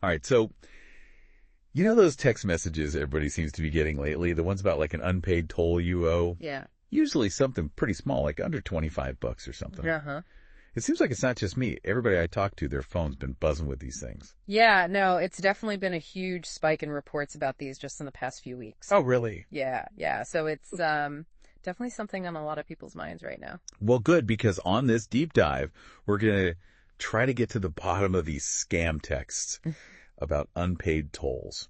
All right, so you know those text messages everybody seems to be getting lately, the ones about like an unpaid toll you owe? Yeah. Usually something pretty small, like under $25 or something. Uh-huh. It seems like it's not just me. Everybody I talk to, their phone's been buzzing with these things. Yeah, no, it's definitely been a huge spike in reports about these just in the past few weeks. Oh, really? Yeah, yeah. So it's definitely something on a lot of people's minds right now. Well, good, because on this deep dive, we're going to try to get to the bottom of these scam texts about unpaid tolls.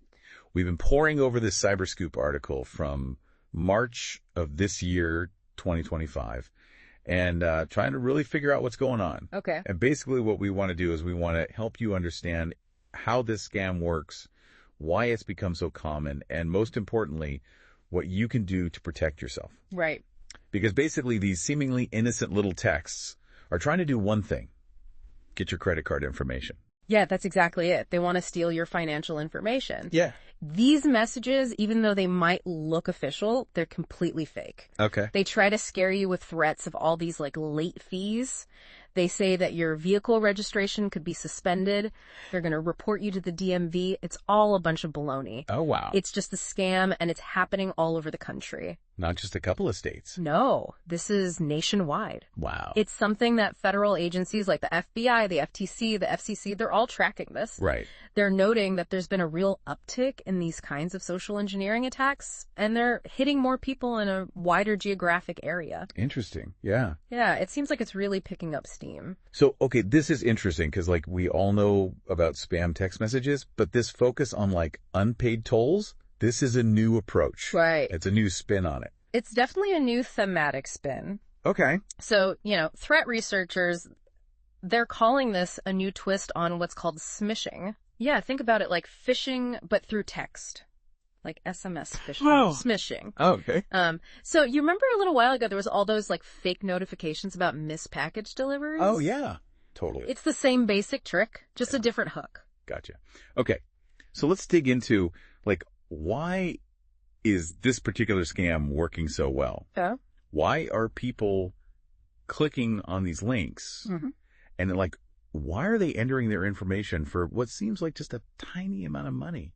We've been poring over this Cyberscoop article from March of this year, 2025, and trying to really figure out what's going on. Okay. And basically what we want to do is we want to help you understand how this scam works, why it's become so common, and most importantly, what you can do to protect yourself. Right. Because basically these seemingly innocent little texts are trying to do one thing: get your credit card information. Yeah, that's exactly it. They want to steal your financial information. Yeah. These messages, even though they might look official, they're completely fake. Okay. They try to scare you with threats of all these like late fees. They say that your vehicle registration could be suspended. They're going to report you to the DMV. It's all a bunch of baloney. Oh, wow. It's just a scam, and it's happening all over the country. Not just a couple of states. No, this is nationwide. Wow. It's something that federal agencies like the FBI, the FTC, the FCC, they're all tracking this. Right. They're noting that there's been a real uptick in these kinds of social engineering attacks, and they're hitting more people in a wider geographic area. Interesting. Yeah. Yeah, it seems like it's really picking up steam. So, okay, this is interesting because, like, we all know about spam text messages, but this focus on, like, unpaid tolls, this is a new approach. Right. It's a new spin on it. It's definitely a new thematic spin. Okay. So, threat researchers, they're calling this a new twist on what's called smishing. Yeah, think about it like phishing, but through text. Like SMS phishing. Oh. Smishing. Oh, okay. So you remember a little while ago there was all those like fake notifications about missed package deliveries? Oh, yeah. Totally. It's the same basic trick, just a different hook. Gotcha. Okay. So let's dig into, like, why is this particular scam working so well? Yeah. Why are people clicking on these links? Mm-hmm. And, like, why are they entering their information for what seems like just a tiny amount of money?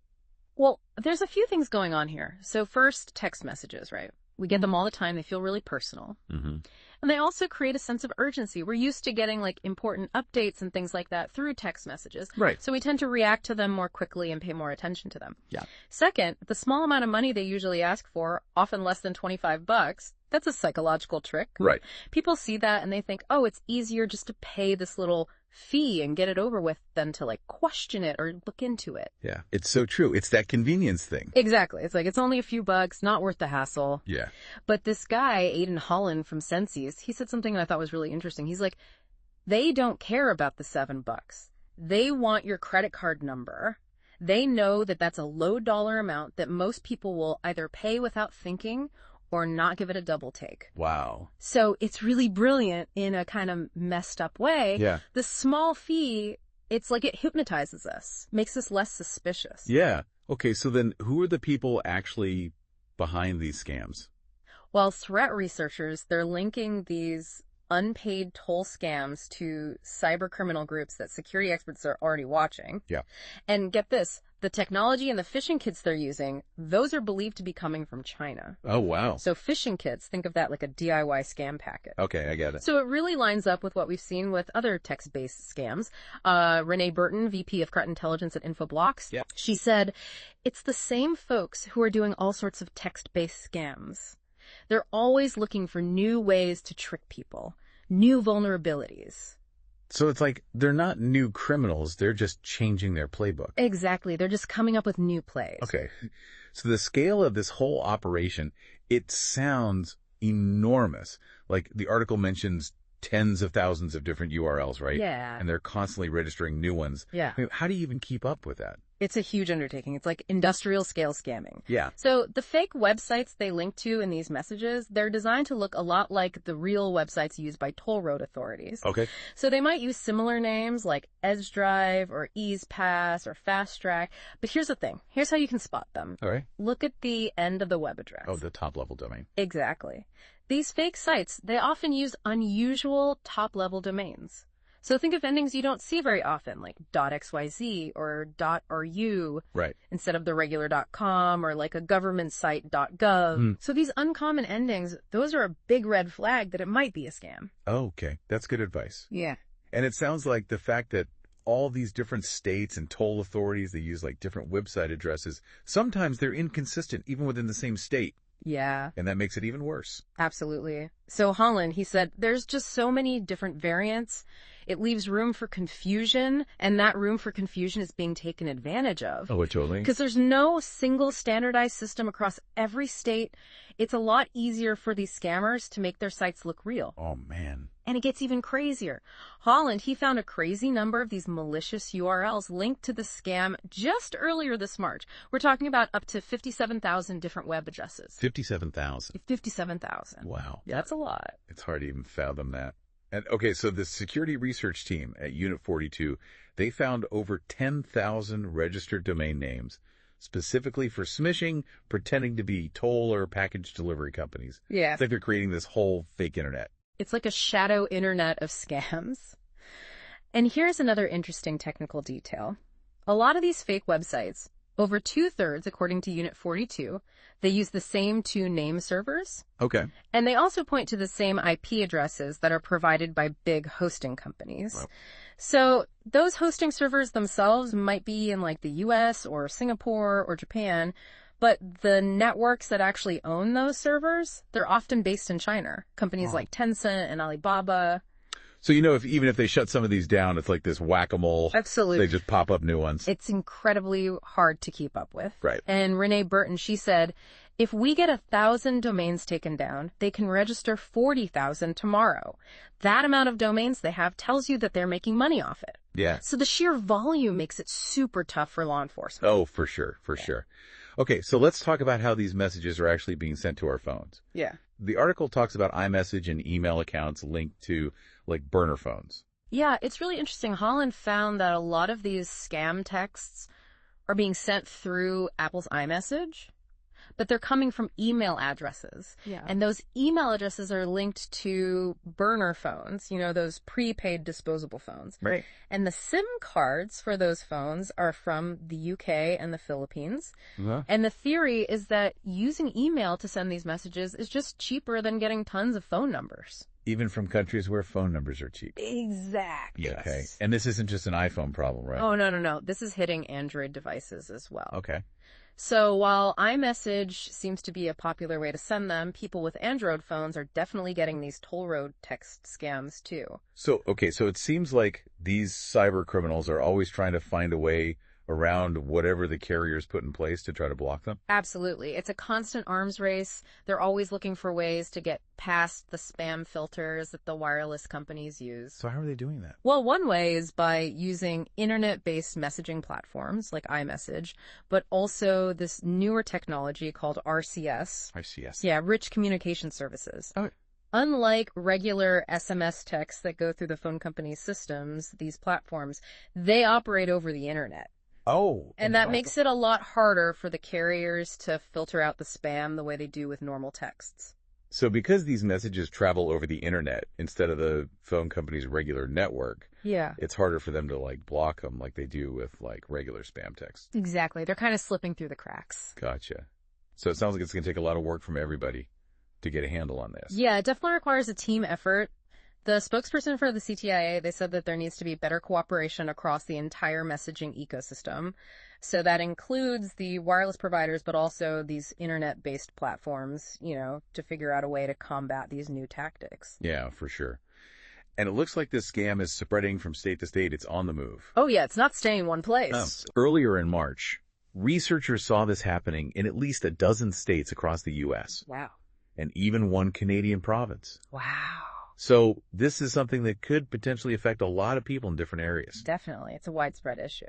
Well, there's a few things going on here. So first, text messages, right? We get them all the time. They feel really personal. Mm-hmm. And they also create a sense of urgency. We're used to getting like important updates and things like that through text messages. Right. So we tend to react to them more quickly and pay more attention to them. Yeah. Second, the small amount of money they usually ask for, often less than $25, that's a psychological trick. Right. People see that and they think, oh, it's easier just to pay this little fee and get it over with than to like question it or look into it. Yeah. It's so true. It's that convenience thing. Exactly. It's like, it's only a few bucks, not worth the hassle. Yeah. But this guy, Aiden Holland from Sensi's, he said something that I thought was really interesting. He's like, they don't care about the $7. They want your credit card number. They know that that's a low dollar amount that most people will either pay without thinking or not give it a double take. Wow. So it's really brilliant in a kind of messed up way. Yeah. The small fee, it's like it hypnotizes us, makes us less suspicious. Yeah. Okay, so then who are the people actually behind these scams? Well, threat researchers, they're linking these unpaid toll scams to cyber criminal groups that security experts are already watching. Yeah. And get this, the technology and the phishing kits they're using, those are believed to be coming from China. Oh, wow. So phishing kits, think of that like a DIY scam packet. Okay, I get it. So it really lines up with what we've seen with other text-based scams. Renee Burton, VP of Threat Intelligence at Infoblox, Yeah. She said, it's the same folks who are doing all sorts of text-based scams. They're always looking for new ways to trick people, new vulnerabilities. So it's like they're not new criminals. They're just changing their playbook. Exactly. They're just coming up with new plays. Okay. So the scale of this whole operation, it sounds enormous. Like the article mentions tens of thousands of different URLs, right? Yeah. And they're constantly registering new ones. Yeah. I mean, how do you even keep up with that? It's a huge undertaking. It's like industrial scale scamming. Yeah. So the fake websites they link to in these messages, they're designed to look a lot like the real websites used by toll road authorities. Okay. So they might use similar names like Edge Drive or Ease Pass or Fast Track. But here's the thing. Here's how you can spot them. All right. Look at the end of the web address. Oh, the top level domain. Exactly. These fake sites, they often use unusual top-level domains. So think of endings you don't see very often, like .xyz or .ru Right. instead of the regular .com, or like a government site .gov. So these uncommon endings, those are a big red flag that it might be a scam. Oh, okay. That's good advice. Yeah. And it sounds like the fact that all these different states and toll authorities, they use like different website addresses. Sometimes they're inconsistent even within the same state. Yeah. And that makes it even worse. Absolutely. So Holland, he said, there's just so many different variants. It leaves room for confusion, and that room for confusion is being taken advantage of. Oh, totally. Because there's no single standardized system across every state. It's a lot easier for these scammers to make their sites look real. Oh, man. And it gets even crazier. Holland, he found a crazy number of these malicious URLs linked to the scam just earlier this March. We're talking about up to 57,000 different web addresses. 57,000. 57,000. Wow. Yeah, that's a lot. It's hard to even fathom that. And okay, so the security research team at Unit 42, they found over 10,000 registered domain names specifically for smishing, pretending to be toll or package delivery companies. Yeah. It's like they're creating this whole fake internet. It's like a shadow internet of scams. And here's another interesting technical detail. A lot of these fake websites, over 2/3, according to Unit 42, they use the same two name servers. Okay. And they also point to the same IP addresses that are provided by big hosting companies. Wow. So those hosting servers themselves might be in like the US or Singapore or Japan, but the networks that actually own those servers, they're often based in China. Companies like Tencent and Alibaba. So, even if they shut some of these down, it's like this whack-a-mole. Absolutely. They just pop up new ones. It's incredibly hard to keep up with. Right. And Renee Burton, she said, if we get 1,000 domains taken down, they can register 40,000 tomorrow. That amount of domains they have tells you that they're making money off it. Yeah. So the sheer volume makes it super tough for law enforcement. Oh, for sure. For sure. Okay, so let's talk about how these messages are actually being sent to our phones. Yeah. The article talks about iMessage and email accounts linked to, like, burner phones. Yeah, it's really interesting. Holland found that a lot of these scam texts are being sent through Apple's iMessage, but they're coming from email addresses. Yeah. And those email addresses are linked to burner phones, those prepaid disposable phones. Right. And the SIM cards for those phones are from the UK and the Philippines. Uh-huh. And the theory is that using email to send these messages is just cheaper than getting tons of phone numbers. Even from countries where phone numbers are cheap. Exactly. Okay. And this isn't just an iPhone problem, right? Oh, no. This is hitting Android devices as well. Okay. So while iMessage seems to be a popular way to send them, people with Android phones are definitely getting these toll road text scams too. So it seems like these cyber criminals are always trying to find a way around whatever the carriers put in place to try to block them? Absolutely. It's a constant arms race. They're always looking for ways to get past the spam filters that the wireless companies use. So how are they doing that? Well, one way is by using internet-based messaging platforms like iMessage, but also this newer technology called RCS. RCS. Yeah, Rich Communication Services. Oh. Unlike regular SMS texts that go through the phone company's systems, these platforms, they operate over the internet. Oh. And that makes it a lot harder for the carriers to filter out the spam the way they do with normal texts. So because these messages travel over the internet instead of the phone company's regular network, Yeah. it's harder for them to block them like they do with regular spam texts. Exactly. They're kind of slipping through the cracks. Gotcha. So it sounds like it's going to take a lot of work from everybody to get a handle on this. Yeah, it definitely requires a team effort. The spokesperson for the CTIA, they said that there needs to be better cooperation across the entire messaging ecosystem. So that includes the wireless providers, but also these internet-based platforms, to figure out a way to combat these new tactics. Yeah, for sure. And it looks like this scam is spreading from state to state. It's on the move. Oh, yeah, it's not staying in one place. Oh. Earlier in March, researchers saw this happening in at least a dozen states across the U.S. Wow. and even one Canadian province. Wow. So this is something that could potentially affect a lot of people in different areas. Definitely. It's a widespread issue.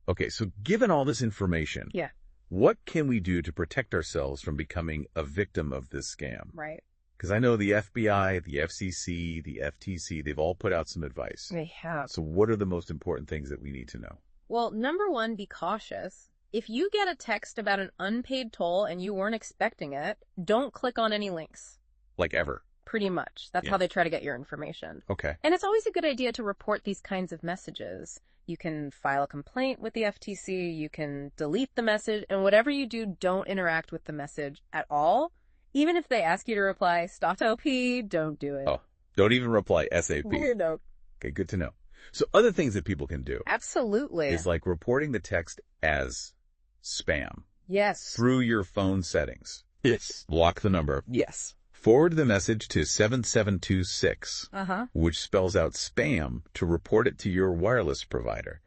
Okay, so given all this information, Yeah. what can we do to protect ourselves from becoming a victim of this scam? Right. Because I know the FBI, the FCC, the FTC, they've all put out some advice. They have. So what are the most important things that we need to know? Well, number one, be cautious. If you get a text about an unpaid toll and you weren't expecting it, don't click on any links. Like ever. Pretty much. That's how they try to get your information. Okay. And it's always a good idea to report these kinds of messages. You can file a complaint with the FTC, you can delete the message, and whatever you do, don't interact with the message at all. Even if they ask you to reply, stop LP, don't do it. Oh, don't even reply SAP. Weirdo. Okay, good to know. So other things that people can do Absolutely. is like reporting the text as spam Yes. through your phone settings. Yes. Block the number. Yes. Forward the message to 7726, Uh-huh. which spells out spam, to report it to your wireless provider.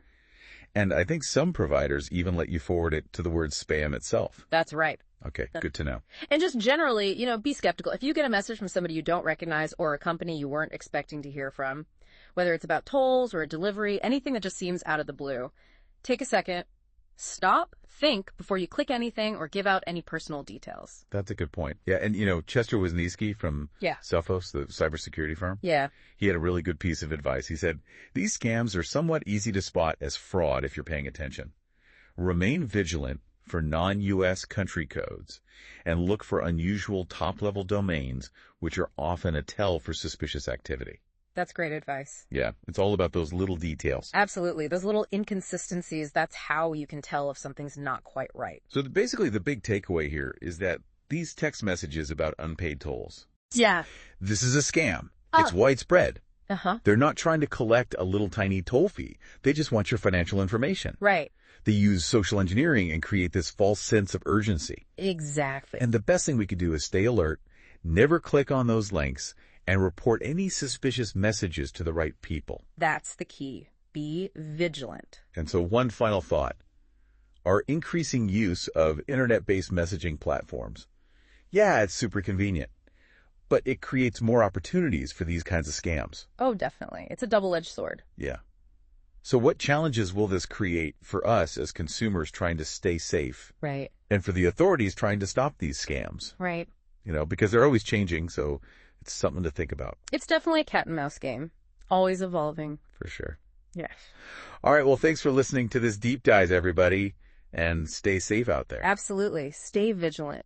And I think some providers even let you forward it to the word spam itself. That's right. Okay, good to know. And just generally, be skeptical. If you get a message from somebody you don't recognize or a company you weren't expecting to hear from, whether it's about tolls or a delivery, anything that just seems out of the blue, take a second, stop, think before you click anything or give out any personal details. That's a good point. Yeah, and Chester Wisniewski from Sophos, the cybersecurity firm, he had a really good piece of advice. He said, these scams are somewhat easy to spot as fraud if you're paying attention. Remain vigilant for non-U.S. country codes and look for unusual top-level domains, which are often a tell for suspicious activity. That's great advice. Yeah, it's all about those little details. Absolutely. Those little inconsistencies, that's how you can tell if something's not quite right. So basically the big takeaway here is that these text messages about unpaid tolls, this is a scam. It's widespread. They're not trying to collect a little tiny toll fee. They just want your financial information. Right. They use social engineering and create this false sense of urgency. Exactly. And the best thing we could do is stay alert, never click on those links, and report any suspicious messages to the right people. That's the key. Be vigilant. And so one final thought. Our increasing use of internet-based messaging platforms. Yeah, it's super convenient, but it creates more opportunities for these kinds of scams. Oh, definitely. It's a double-edged sword. Yeah. So what challenges will this create for us as consumers trying to stay safe? Right. And for the authorities trying to stop these scams? Right. Because they're always changing, so it's something to think about. It's definitely a cat and mouse game. Always evolving. For sure. Yes. All right, well, thanks for listening to this deep dive, everybody, and stay safe out there. Absolutely. Stay vigilant.